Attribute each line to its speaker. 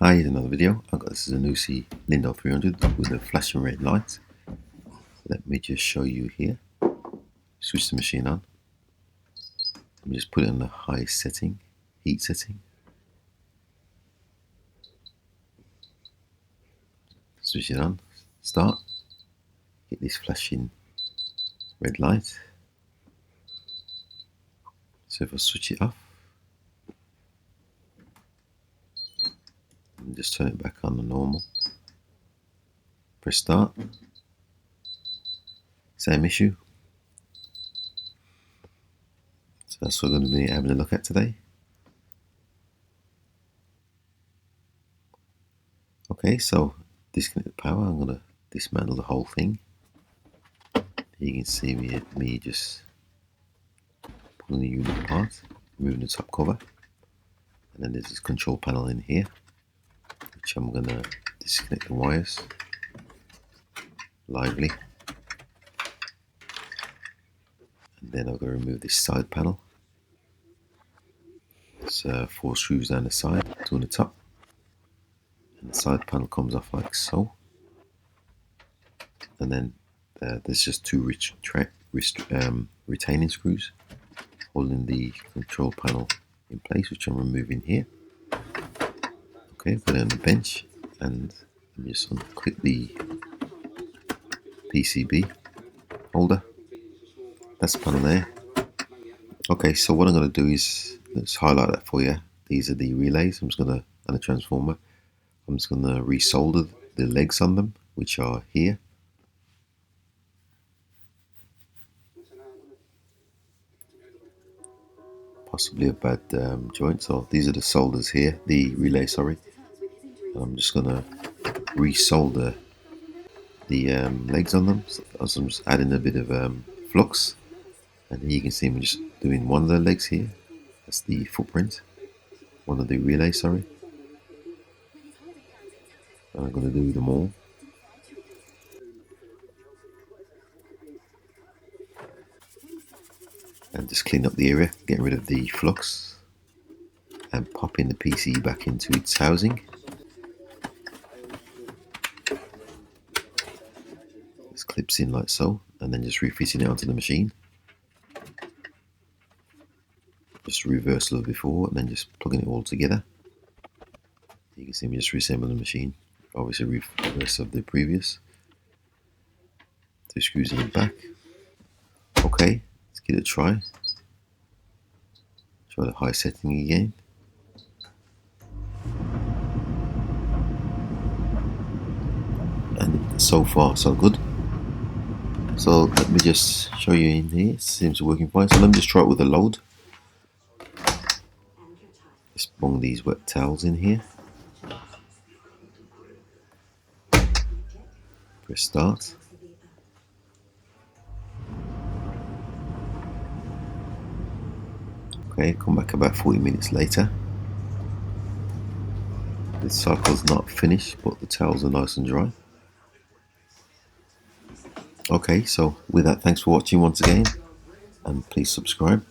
Speaker 1: Hi, here's another video. I've got this Zanussi Tumble 300 with a flashing red light. Let me just show you here. Switch the machine on. Let me just put it on the high setting, heat setting. Switch it on. Start. Get this flashing red light. So if I switch it off, and just turn it back on the normal. Press start. Same issue. So that's what we're going to be having a look at today. Okay, so disconnect the power. I'm going to dismantle the whole thing. You can see me just pulling the unit apart, removing the top cover, and then there's this control panel in here, which I'm going to disconnect the wires lively, and then I'm going to remove this side panel. It's 4 screws down the side, 2 on the top, and the side panel comes off like so, and then there's just 2 retaining screws holding the control panel in place, which I'm removing here. Okay, put it on the bench, and I'm just unclip the PCB holder. That's the panel there. Okay, so what I'm going to do is, let's highlight that for you. These are the relays. I'm just going to, and a transformer. I'm just going to resolder the legs on them, which are here. Possibly a bad joint. So these are the solders here, the relay, sorry. And I'm just going to resolder the legs on them. So I'm just adding a bit of flux. And here you can see me just doing one of the legs here. That's the footprint. One of the relays, sorry. And I'm going to do them all. And just clean up the area, get rid of the flux, and pop in the PC back into its housing. This clips in like so, and then just refitting it onto the machine. Just reversal of before, and then just plugging it all together. You can see me just reassemble the machine. Obviously reverse of the previous. 2 screws in the back. Okay, let's give it a try. Try the high setting again. And so far so good. So let me just show you in here. It seems to be working fine. So let me just try it with a load. Just bung these wet towels in here. Press start. Okay, come back about 40 minutes later. The cycle's not finished, but the towels are nice and dry. Okay, so with that, thanks for watching once again, and please subscribe.